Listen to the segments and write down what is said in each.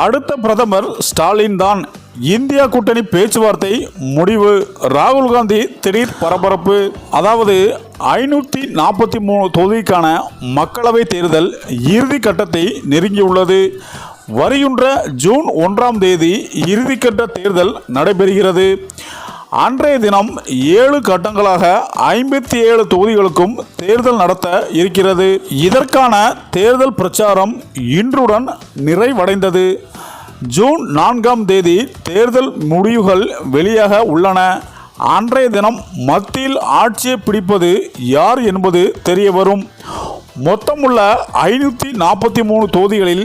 அடுத்த பிரதமர் ஸ்டாலின் தான். இந்தியா கூட்டணி பேச்சுவார்த்தை முடிவு. ராகுல் காந்தி திடீர் பரபரப்பு. அதாவது 543 தொகுதிக்கான மக்களவை தேர்தல் இறுதி கட்டத்தை நெருங்கியுள்ளது. வருகின்ற ஜூன் 1ஆம் தேதி இறுதிக்கட்ட தேர்தல் நடைபெறுகிறது. அன்றைய தினம் 7 கட்டங்களாக 57 தொகுதிகளுக்கும் தேர்தல் நடத்த இருக்கிறது. இதற்கான தேர்தல் பிரச்சாரம் இன்றுடன் நிறைவடைந்தது. ஜூன் 4ஆம் தேதி தேர்தல் முடிவுகள் வெளியாக உள்ளன. அன்றைய தினம் மத்தியில் ஆட்சியை பிடிப்பது யார் என்பது தெரிய வரும். மொத்தமுள்ள 543 தொகுதிகளில்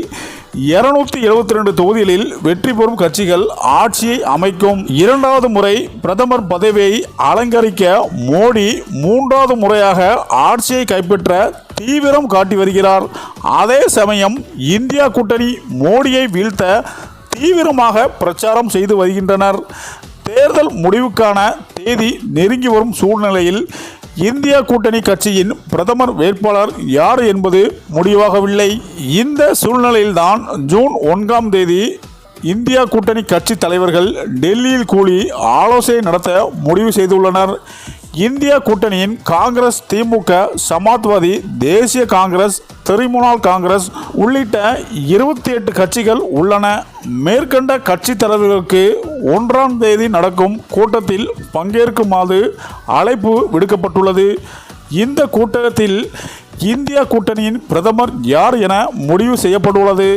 272 தொகுதிகளில் வெற்றி பெறும் கட்சிகள் ஆட்சியை அமைக்கும். 2வது முறை பிரதமர் பதவியை அலங்கரிக்க மோடி 3வது முறையாக ஆட்சியை கைப்பற்ற தீவிரம் காட்டி வருகிறார். அதே சமயம் இந்தியா கூட்டணி மோடியை வீழ்த்த தீவிரமாக பிரச்சாரம் செய்து வருகின்றனர். தேர்தல் முடிவுக்கான தேதி நெருங்கி வரும் சூழ்நிலையில் இந்தியா கூட்டணி கட்சியின் பிரதமர் வேட்பாளர் யார் என்பது முடிவாகவில்லை. இந்த சூழ்நிலையில்தான் ஜூன் 1ஆம் தேதி இந்தியா கூட்டணி கட்சி தலைவர்கள் டெல்லியில் கூடி ஆலோசனை நடத்த முடிவு செய்துள்ளனர். இந்தியா கூட்டணியின் காங்கிரஸ், திமுக, சமாஜ்வாதி, தேசிய காங்கிரஸ், திரிணாமுல் காங்கிரஸ் உள்ளிட்ட 28 கட்சிகள் உள்ளன. மேற்கண்ட கட்சி தலைவர்களுக்கு 1ஆம் தேதி நடக்கும் கூட்டத்தில் பங்கேற்குமாறு அழைப்பு விடுக்கப்பட்டுள்ளது. இந்த கூட்டத்தில் இந்தியா கூட்டணியின் பிரதமர் யார் என முடிவு செய்யப்பட்டுள்ளது.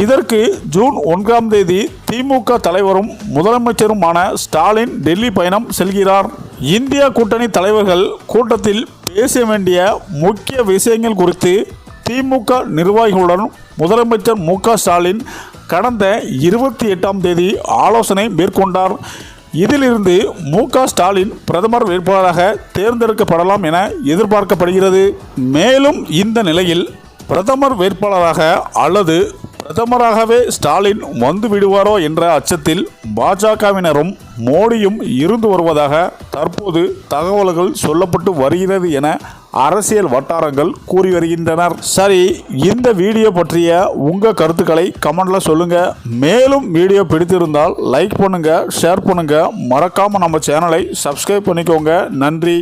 இதற்கு ஜூன் 1ஆம் தேதி திமுக தலைவரும் முதலமைச்சருமான ஸ்டாலின் டெல்லி பயணம் செல்கிறார். இந்தியா கூட்டணி தலைவர்கள் கூட்டத்தில் பேச வேண்டிய முக்கிய விஷயங்கள் குறித்து திமுக நிர்வாகிகளுடன் முதலமைச்சர் மு.க. ஸ்டாலின் கடந்த 28ஆம் தேதி ஆலோசனை மேற்கொண்டார். இதிலிருந்து மு.க. ஸ்டாலின் பிரதமர் வேட்பாளராக தேர்ந்தெடுக்கப்படலாம் என எதிர்பார்க்கப்படுகிறது. மேலும் இந்த நிலையில் பிரதமர் வேட்பாளராக அல்லது பிரதமராகவே ஸ்டாலின் வந்து விடுவாரோ என்ற அச்சத்தில் பாஜகவினரும் மோடியும் இருந்து வருவதாக தற்போது தகவல்கள் சொல்லப்பட்டு வருகிறது என அரசியல் வட்டாரங்கள் கூறி வருகின்றனர். சரி, இந்த வீடியோ பற்றிய உங்கள் கருத்துக்களை கமெண்ட்ல சொல்லுங்க. மேலும் வீடியோ பிடித்திருந்தால் லைக் பண்ணுங்க, ஷேர் பண்ணுங்க, மறக்காம நம்ம சேனலை சப்ஸ்கிரைப் பண்ணிக்கோங்க. நன்றி.